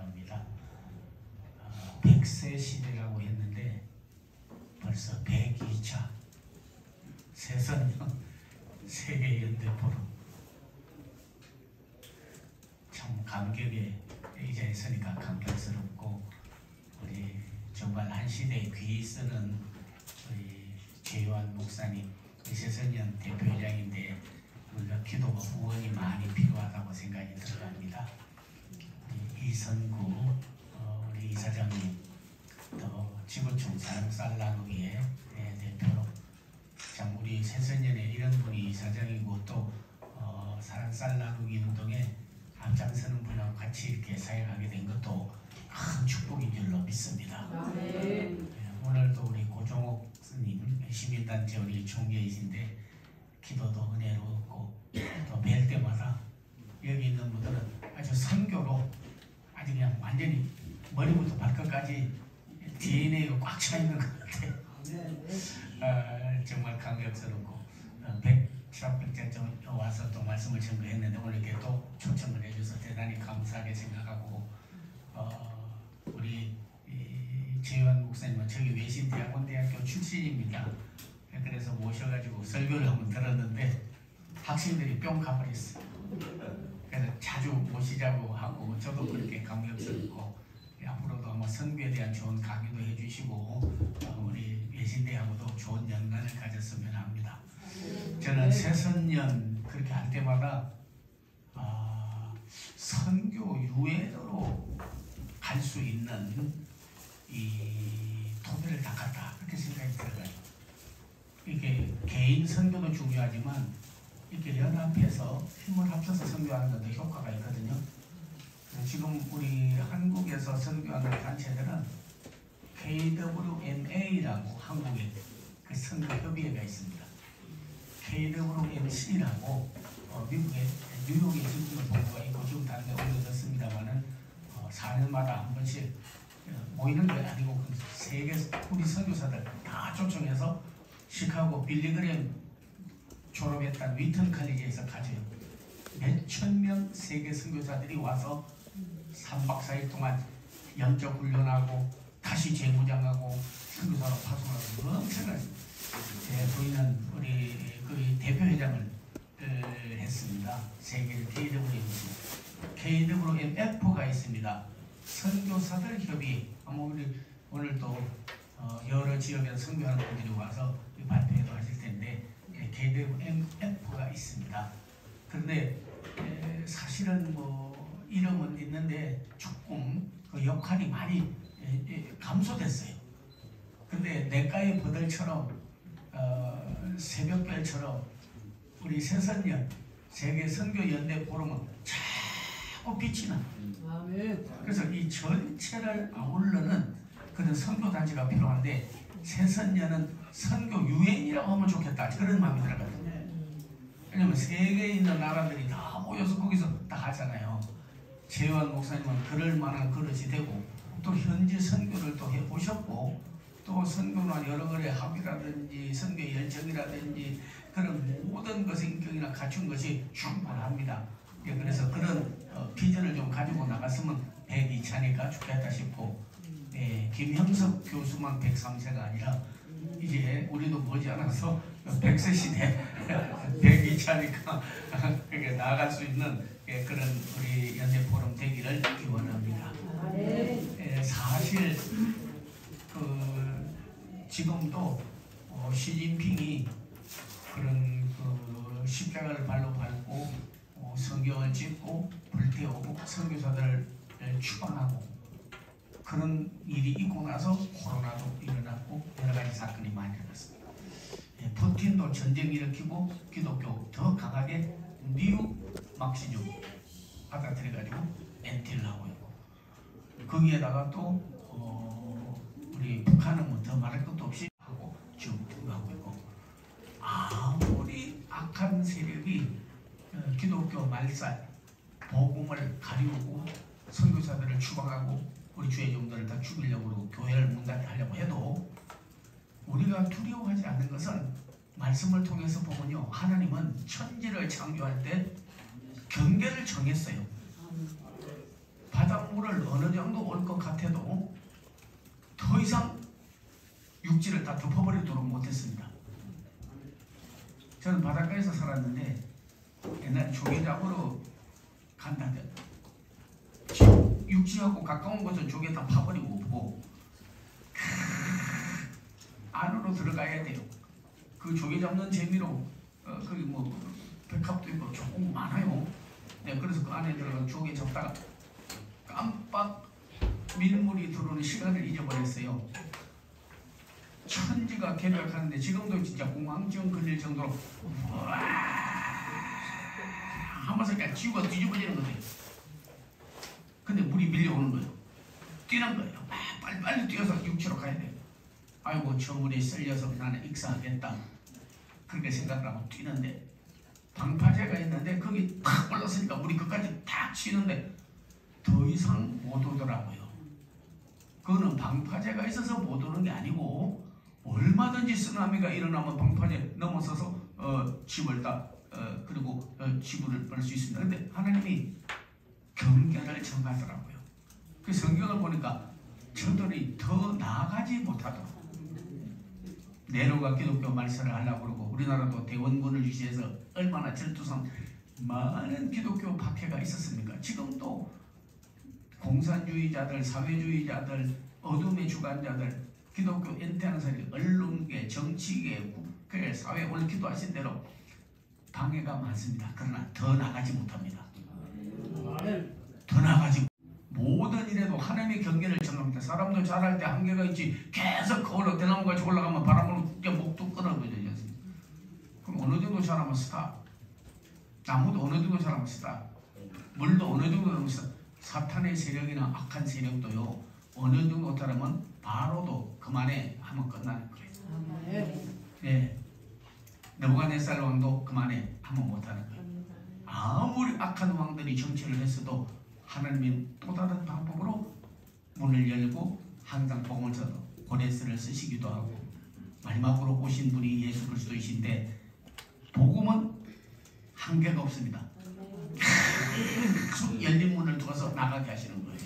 생각합니다. 100세 시대라고 했는데 벌써 102차 새선년 세계연대포럼, 참 감격에 이 자리에 서니까 감격스럽고, 우리 정말 한 시대에 귀 쓰는 우리 최요한 목사님, 새선년 대표회장인데 우리가 기도와 후원이 많이 필요하다고 생각이 들어갑니다. 이선구 우리 이사장님, 또 지구촌 사랑쌀 나누기의 대표로, 참 우리 새선년에 이런 분이 이사장이고 또 사랑쌀 나누기 운동에 앞장서는 분하고 같이 이렇게 사역하게 된 것도 큰 축복인 줄로 믿습니다. 오늘도 우리 고종옥 스님 시민단체 우리 총재이신데 기도도 은혜롭고, 또 뵐 때마다 여기 있는 분들은 아주 선교로 아주 그냥 완전히 머리부터 발끝까지 DNA가 꽉 차 있는 것 같아요. 정말 감격스럽고, 백창백자점 와서 또 말씀을 전거했는데 오늘 이렇게 또 초청을 해줘서 대단히 감사하게 생각하고, 우리 최요한 목사님은 저기 외신대학원대학교 출신입니다. 그래서 모셔가지고 설교를 한번 들었는데 학생들이 뿅 가버렸어요. 그래서 자주 모시자고 하고, 저도 그렇게 감격스럽고, 앞으로도 아마 선교에 대한 좋은 강의도 해주시고 우리 외신대하고도 좋은 연관을 가졌으면 합니다. 저는 새선년 그렇게 할 때마다 선교 유엔으로 갈 수 있는 이 토대를 닦았다, 그렇게 생각이 들어요. 이게 개인 선교도 중요하지만 이렇게 연합해서 힘을 합쳐서 선교하는 것도 효과가 있거든요. 지금 우리 한국에서 선교하는 단체들은 KWMA라고 한국에 그 선교협의회가 있습니다. KWMC라고 미국의 뉴욕에 지금 본부가 있고 지금 다른 데 옮겨졌습니다만은 4년마다 한 번씩 모이는 게 아니고 세계 우리 선교사들 다 초청해서 시카고 빌리그램 졸업했던 위튼 칼리지에서 가져요. 몇천 명 세계 선교사들이 와서 3박 4일 동안 영적 훈련하고 다시 재무장하고 선교사로 파송하고 엄청난 저희는 우리 그 대표회장을 했습니다. 세계 KWMF가 있습니다. 선교사들 협의. 오늘 또 여러 지역에서 선교하는 분들이 와서 발표도 하실 텐데 KWMF가 있습니다. 그런데 사실은 뭐 이름은 있는데 조금 그 역할이 많이 감소됐어요. 근데 내과의 버들처럼 새벽별처럼 우리 새선년 세계 선교연대 포럼은 자꾸 빛이 나. 그래서 이 전체를 아울러는 그런 선교단체가 필요한데, 새선년은 선교 유엔이라고 하면 좋겠다, 그런 마음이 들어가거든요. 왜냐면 세계에 있는 나라들이 다 모여서 거기서 다 하잖아요. 최요한 목사님은 그럴 만한 그릇이 되고, 또 현지 선교를 또 해보셨고, 또 선교나 여러 가지 합의라든지 선교 열정이라든지 그런 모든 것 성격이나 갖춘 것이 충분합니다. 그래서 그런 비전을 좀 가지고 나갔으면 102차니까 좋겠다 싶고, 김형석 교수만 103세가 아니라 이제 우리도 머지않아서 100세 시대 102차니까 그게 나아갈 수 있는 그런 우리 연대포럼 되기를 기원합니다. 사실 지금도 시진핑이 그런 십자가를 발로 밟고 성경을 찍고 불태우고 선교사들을 추방하고 그런 일이 있고 나서 코로나도 일어났고 여러 가지 사건이 많이 일어났습니다. 푸틴도 전쟁 일으키고 기독교 더 강하게 뉴 막시즘 받아들여가지고 엔티를 하고 있고, 거기에다가 또 우리 북한은 뭐 더 말할 것도 없이 하고 지금 하고 있고, 아무리 악한 세력이 기독교 말살 복음을 가리우고 선교사들을 추방하고 우리 주의 종들을 다 죽이려고 그러고 교회를 문 닫게 하려고 해도 우리가 두려워하지 않는 것은 말씀을 통해서 보면요, 하나님은 천지를 창조할 때 경계를 정했어요. 바닷물을 어느 재앙도 올 것 같아도 더 이상 육지를 다 덮어버리도록 못했습니다. 저는 바닷가에서 살았는데 옛날 조개 잡으러 간다면 육지하고 가까운 곳은 조개 다 파버리고 없고 안으로 들어가야 돼요. 그 조개 잡는 재미로 거기 뭐 백합도 있고 조금 많아요. 네, 그래서 그 안에 들어가 조개 잡다가 깜빡 밀물이 들어오는 시간을 잊어버렸어요. 천지가 개벽하는데 지금도 진짜 공황증 걸릴 정도로 하면서 그냥 지구가 뒤집어지는 거예요. 근데 물이 밀려오는 거예요. 뛰는 거예요. 빨리 뛰어서 육지로 가야 돼요. 아이고 저 물에 쓸려서 나는 익사하겠다 그렇게 생각을 하고 뛰는데 방파제가 있는데 거기 탁 올랐으니까 물이 끝까지 탁 치는데 더 이상 못 오더라고요. 그거는 방파제가 있어서 못 오는 게 아니고 얼마든지 쓰나미가 일어나면 방파제 넘어서서 집을 다 그리고 지구를 볼 수 있습니다. 근데 하나님이 경계를 정하더라고요. 그 성경을 보니까 저들이 더 나아가지 못하도록 네로가 기독교 말살을 하려고 그러고 우리나라도 대원군을 유지해서 얼마나 절투상 많은 기독교 박해가 있었습니까? 지금도 공산주의자들, 사회주의자들, 어둠의 주관자들, 기독교 엔태하는 사람이 언론계, 정치계, 국회, 사회 오늘 기도하신 대로 방해가 많습니다. 그러나 더 나가지 못합니다. 더 나가지 모든 일에도 하나님의 경계를 정합니다. 사람도 잘할 때 한계가 있지 계속 거울로 대나무같이 올라가면 바람으로 목도 끊어버리지 않습니까? 그럼 어느 정도 잘하면 스타, 나무도 어느 정도 잘하면 스타, 물도 어느 정도 잘하면 스타. 사탄의 세력이나 악한 세력도요 어느 정도 잘하면 바로도 그만해 하면 끝나는 거예요. 네. 느부갓네살 왕도 그만해 하면 못하는 거예요. 아무리 악한 왕들이 정치를 했어도 하나님이 또 다른 방법으로 문을 열고 항상 복음을 써서 고레스를 쓰시기도 하고 마지막으로 오신 분이 예수 그리스도이신데 복음은 한계가 없습니다. 계속 열린 문을 두어서 나가게 하시는 거예요.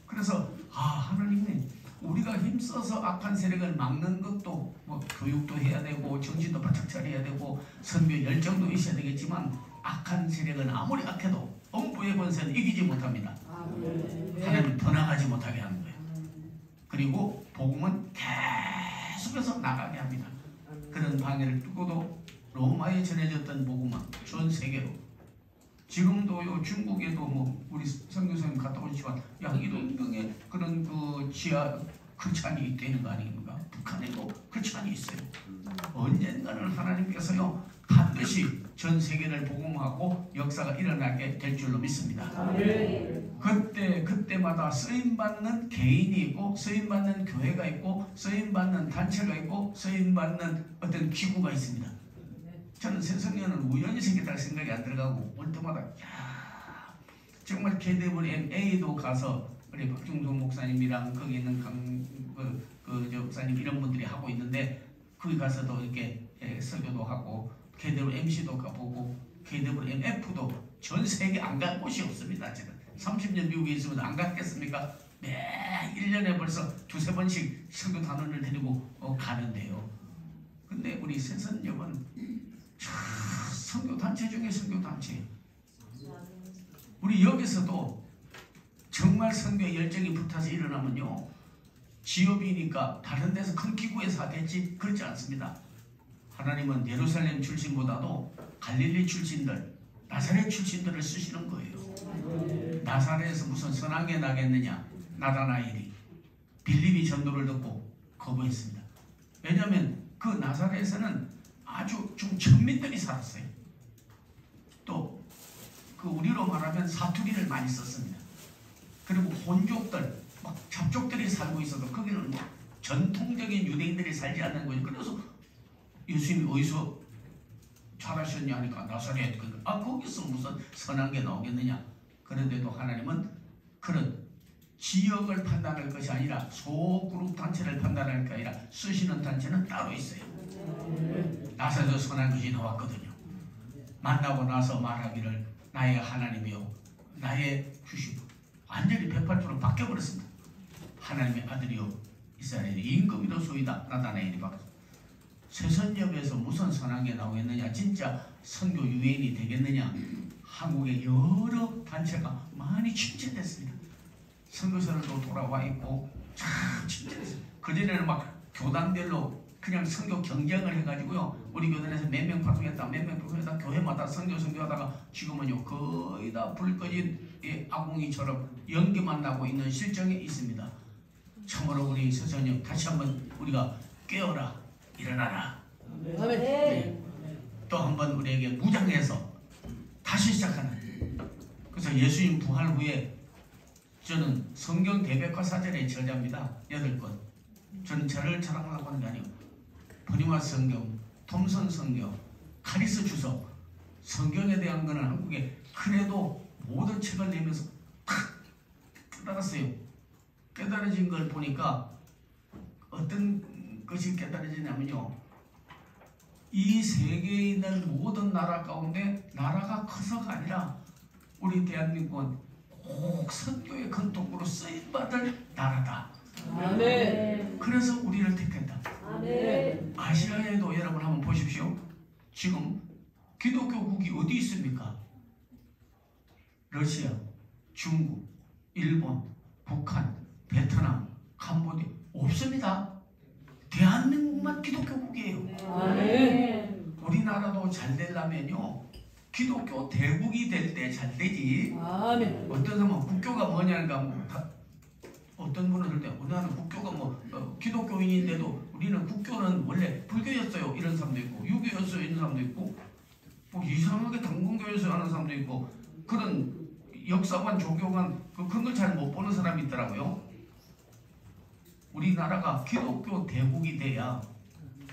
그래서 하나님이 우리가 힘써서 악한 세력을 막는 것도 뭐 교육도 해야 되고 정신도 바짝 차려야 되고 선교 열정도 있어야 되겠지만 악한 세력은 아무리 악해도 엄부의 권세는 이기지 못합니다. 하나님 더 나가지 못하게 하는 거예요. 그리고 복음은 계속해서 나가게 합니다. 그런 방해를 뚫고도 로마에 전해졌던 복음은 전 세계로 지금도요 중국에도 뭐 우리 선교사님 갔다 오시지만 양이동경에 그런 그 지하 크찬이 있다는 거 아닙니까? 북한에도 크찬이 있어요. 언젠가는 하나님께서요 반드시 전 세계를 복음하고 역사가 일어나게 될 줄로 믿습니다. 그때마다 쓰임받는 개인이 있고 쓰임받는 교회가 있고 쓰임받는 단체가 있고 쓰임받는 어떤 기구가 있습니다. 저는 새성년은 우연히 생겼다는 생각이 안 들어가고 올 때마다 정말 KWMA도 가서 우리 박중동 목사님이랑 거기 있는 저 목사님 이런 분들이 하고 있는데 거기 가서도 이렇게 설교도 하고 KWMC도 가보고 KWMF도 전 세계 안 간 곳이 없습니다. 지금 30년 미국에 있으면 안 갔겠습니까? 매 1년에 벌써 두세 번씩 설교 단원을 데리고 가는데요. 근데 우리 새선역은 선교단체 중에 선교단체 우리 여기서도 정말 선교에 열정이 붙어서 일어나면요 지역이니까 다른 데서 큰 기구에서 하겠지 그렇지 않습니다. 하나님은 예루살렘 출신보다도 갈릴리 출신들 나사렛 출신들을 쓰시는 거예요. 나사렛에서 무슨 선악에 나겠느냐 나다나엘이 빌립이 전도를 듣고 거부했습니다. 왜냐하면 그 나사렛에서는 아주 좀 천민들이 살았어요. 또 그 우리로 말하면 사투리를 많이 썼습니다. 그리고 혼족들, 막 잡족들이 살고 있어도 거기는 뭐 전통적인 유대인들이 살지 않는 거예요. 그래서 예수님이 어디서 잘하셨냐 하니까 나사렛. 거기서 무슨 선한 게 나오겠느냐. 그런데도 하나님은 그런 지역을 판단할 것이 아니라 소그룹 단체를 판단할 게 아니라 쓰시는 단체는 따로 있어요. 나사렛에서 선한 것이 나왔거든요. 만나고 나서 말하기를 나의 하나님이요 나의 주시고 완전히 180로 바뀌어버렸습니다. 하나님의 아들이요 이스라엘의 임금이로소이다 나타나니 바뀌었습니다. 새선엽에서 무슨 선한 게 나오겠느냐, 진짜 선교 유엔이 되겠느냐. 한국의 여러 단체가 많이 침체됐습니다. 선교사들도 돌아와 있고 참 침체됐어요. 그전에는 막 교단별로 그냥 선교 경쟁을 해가지고요, 우리 교단에서 몇 명 파송했다 몇 명 파송했다 교회마다 선교하다가 지금은요 거의 다 불 꺼진 아궁이처럼 연기만 나고 있는 실정에 있습니다. 참으로 우리 서선엽 다시 한번 우리가 깨어라, 일어나라. 네. 또 한번 우리에게 무장해서 다시 시작하는. 그래서 예수님 부활 후에 저는 성경 대백과 사전의 저자입니다. 8권. 저는 저를 자랑하려고 하는 게 아니고 버니마 성경, 톰슨 성경, 카리스 주석, 성경에 대한 거는 한국에 그래도 모든 책을 내면서 탁 깨달았어요. 깨달아진 걸 보니까 어떤 것이 깨달아지냐면요, 이 세계에 있는 모든 나라 가운데 나라가 커서가 아니라 우리 대한민국은 꼭 선교의 큰 도구로 쓰임받을 나라다. 아멘. 그래서 우리를 택했다. 아멘. 아시아에도 여러분 한번 보십시오. 지금 기독교국이 어디 있습니까? 러시아, 중국, 일본, 북한, 베트남, 캄보디아 없습니다. 대한민국만 기독교국이에요. 아멘. 우리나라도 잘 되려면요 기독교 대국이 될 때 잘 되지. 아멘. 어떤 사람은 국교가 뭐냐니까 어떤 분은 그럴 때 우리나라는 국교가 기독교인인데도 우리는 국교는 원래 불교였어요 이런 사람도 있고, 유교였어요 이런 사람도 있고, 뭐 이상하게 당군교에서 하는 사람도 있고, 그런 역사관 종교관 그런 걸 잘 못 보는 사람이 있더라고요. 우리나라가 기독교 대국이 돼야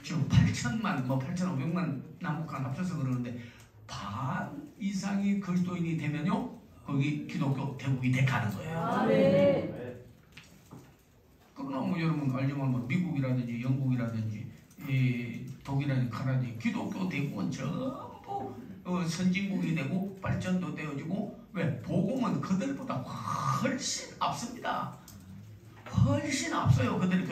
지금 8천만 8,500만 남북한 합쳐서 그러는데 반 이상이 그리스도인이 되면요 거기 기독교 대국이 돼가는 거예요. 아멘. 그러나 뭐 여러분 알지만 미국이라든지 영국이라든지 독일이라든지 카나다 기독교 대국은 전부 선진국이 되고 발전도 되어지고, 왜? 복음은 그들보다 훨씬 앞섭니다. 훨씬 앞서요. 그들이.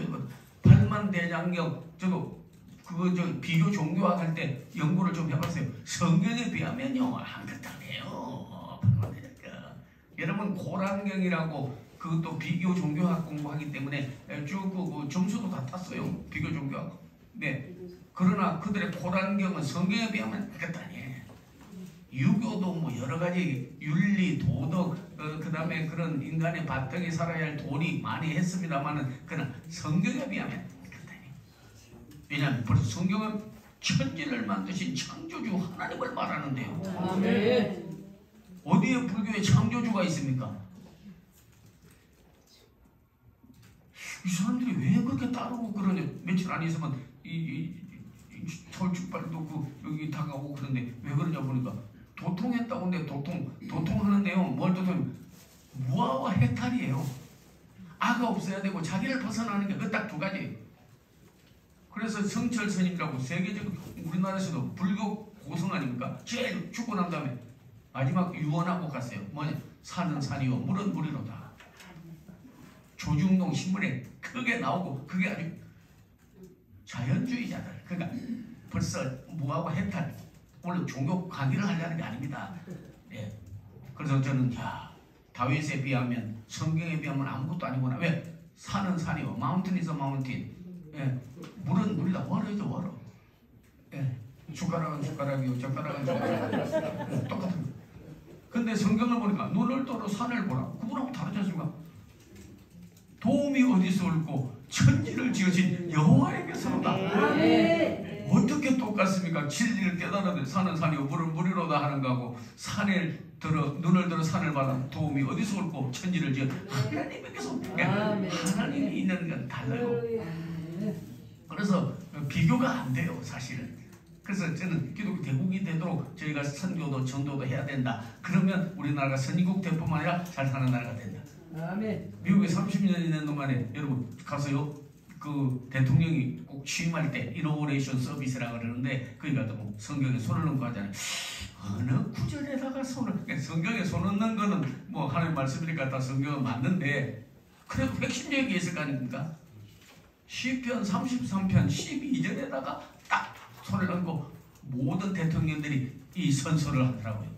팔만대장경 저도 그거 비교 종교학 할 때 연구를 좀 해봤어요. 성경에 비하면요 아무것도 아니에요. 팔만대장경. 여러분 고란경이라고 그것도 비교 종교학 공부하기 때문에 쭉 그 점수도 다 땄어요. 비교 종교학. 네. 그러나 그들의 고란경은 성경에 비하면 아무것도 아니에요. 유교도 뭐 여러 가지 윤리, 도덕, 그 다음에 그런 인간의 바탕에 살아야 할 도리 많이 했습니다만은 그러나 성경에 비하면 그렇다니. 왜냐하면 벌써 성경은 천지를 만드신 창조주 하나님을 말하는데요. 아멘. 어디에 불교에 창조주가 있습니까? 이 사람들이 왜 그렇게 따르고 그러냐. 며칠 안 있으면 철쭉발도 여기 다가오고 그런데 왜 그러냐 보니까 도통했다고 하는데 도통하는데요. 뭘 도통? 무아와 해탈이에요. 아가 없어야 되고 자기를 벗어나는 게 그 딱 두 가지. 그래서 성철 스님이라고 세계적으로 우리나라에서도 불교 고성 아닙니까? 제일 죽고 난 다음에 마지막 유언하고 갔어요. 뭐냐? 산은 산이요 물은 물이로다. 조중동 신문에 크게 나오고, 그게 아주 자연주의자들. 그러니까 벌써 무아와 해탈. 오늘 종교 강의를 하려는 게 아닙니다. 예. 그래서 저는 다윗에 비하면 성경에 비하면 아무것도 아니구나. 왜? 산은 산이요 마운틴 is a mountain. 예. 물은 물이다. 월어죠 월어. 예. 숟가락은 숟가락이요 젓가락은 젓가락. 예. 똑같은 거. 근데 성경을 보니까 눈을 떠로 산을 보라. 그분하고 다르지 않습니까? 도움이 어디서 올고 천지를 지으신 여호와에게서로다. 어떻게 똑같습니까? 진리를 깨달아도 산은 산이요 물은 물이로다 하는 거하고, 눈을 들어 산을 받아 도움이 어디서 올고 천지를 지은 하나님에게서. 하나님이 있는 건 달라요. 그래서 비교가 안 돼요 사실은. 그래서 저는 기독교 대국이 되도록 저희가 선교도 전도도 해야 된다. 그러면 우리나라가 선진국 대뿐만 아니라 잘 사는 나라가 된다. 아멘. 미국에 30년 있는 동안에 여러분 가서요 그 대통령이 꼭 취임할 때 이노베이션 서비스라고 그러는데 거기 가서 뭐 성경에 손을 얹고 하잖아요. 어느 구절에다가 손을, 성경에 손 얹는 거는 뭐 하나님 말씀이니까 다 성경은 맞는데 그래도 핵심적인 게 있을 거 아닙니까? 시편 33편 12절에다가 딱 손을 얹고 모든 대통령들이 이 선서를 하더라고요.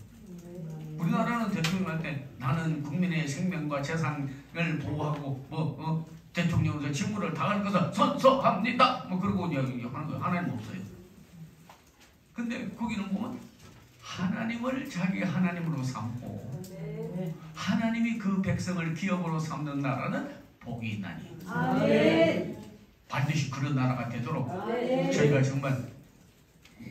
우리나라는 대통령 할 때 나는 국민의 생명과 재산을 보호하고 대통령으로서 직무를 다할 것을 선서합니다. 뭐 그러고 하는 거예요. 하나님 없어요. 근데 거기는 보면 하나님을 자기 하나님으로 삼고 하나님이 그 백성을 기업으로 삼는 나라는 복이 있나니. 아멘. 반드시 그런 나라가 되도록 저희가 정말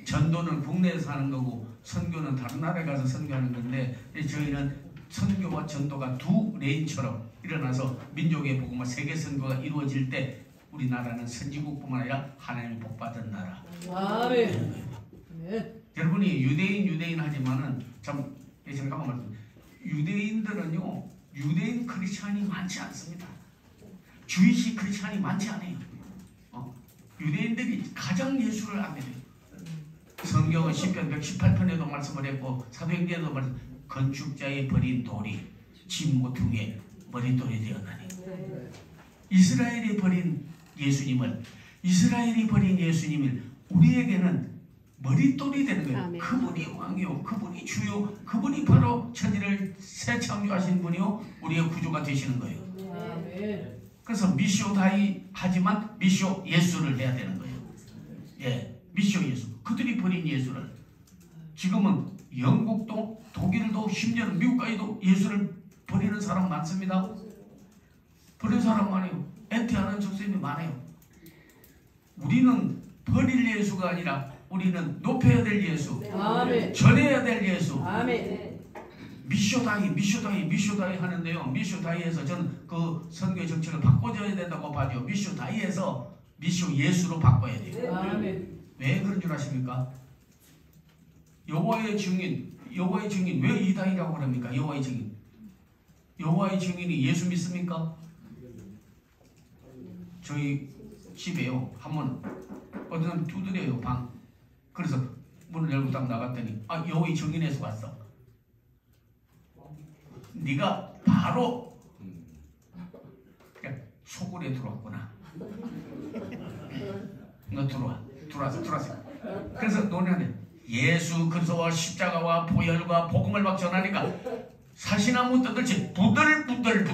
전도는 국내에서 하는 거고 선교는 다른 나라에 가서 선교하는 건데 저희는 선교와 전도가 두 레인처럼 일어나서 민족의 복음과 세계 선교가 이루어질 때 우리나라는 선지국뿐만 아니라 하나님의 복받은 나라. 아멘. 여러분이 유대인 하지만은 참 잠깐만 말씀. 유대인들은요 유대인 크리스찬이 많지 않습니다. 주이시 크리스찬이 많지 않아요. 유대인들이 가장 예수를 안 믿어요. 성경은 시편 118편에도 말씀을 했고 사도행전에도 말씀. 건축자의 버린 돌이 진모퉁이의 머릿돌이 되었나니. 이스라엘이 버린 예수님을 우리에게는 머릿돌이 되는 거예요. 아멘. 그분이 왕이요, 그분이 주요, 그분이 바로 천지를 새 창조하신 분이요, 우리의 구주가 되시는 거예요. 아멘. 그래서 미시오 다이 하지만 미시오 예수를 해야 되는 거예요. 예, 미시오 예수. 그들이 버린 예수를 지금은 영국도 독일도 심지어는 미국까지도 예수를 버리는 사람 많습니다. 버리는 사람 많아요. 엔티하는 적쌤이 많아요. 우리는 버릴 예수가 아니라 우리는 높여야 될 예수, 아멘. 전해야 될 예수. 아멘. 미쇼다이 하는데요. 미쇼다이에서 저는 그 선교의 정책을 바꿔줘야 된다고 봐죠. 미쇼다이에서 미쇼 예수로 바꿔야 돼요. 아멘. 왜 그런 줄 아십니까? 여호와의 증인 왜 이다이라고 그럽니까? 여호와의 증인이 예수 믿습니까? 저희 집에요 한번 어떤 사람 두드려요 방. 그래서 문을 열고 딱 나갔더니 여호와의 증인에서 왔어. 네가 바로 소굴에 들어왔구나. 너 들어왔어. 그래서 논의하는데 예수 그리스도와 십자가와 보혈과 복음을 막 전하니까 사시나무 뜯듯이 부들부들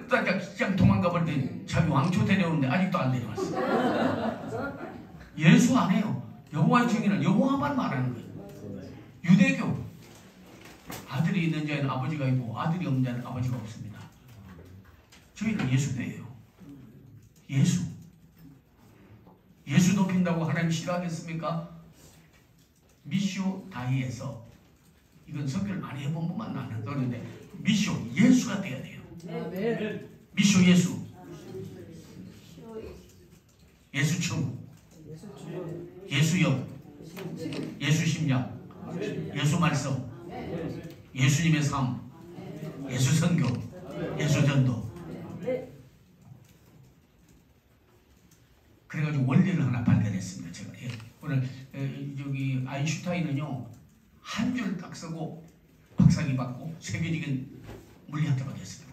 그냥 도망가 버리더니 자기 왕초 데려오는데 아직도 안 데려왔어. 예수 안 해요. 여호와의 증인은 여호와만 말하는 거예요. 유대교 아들이 있는 자에는 아버지가 있고 아들이 없는 자에는 아버지가 없습니다. 저희는 예수교예요. 예수 높인다고 하나님 싫어하겠습니까? 미쇼 다이에서 이건 설교를 많이 해본 분만 나는 노래인데 미쇼 예수가 돼야 돼요. 미쇼 예수청, 예수영, 예수심장, 예수 말씀, 예수님의 삶, 예수 선교, 예수 전도. 그래가지고 원리를 하나 발견했습니다. 제가 오늘 여기 아인슈타인은요 한 줄 딱 쓰고 박사학위 받고 세계적인 물리학자가 됐습니다.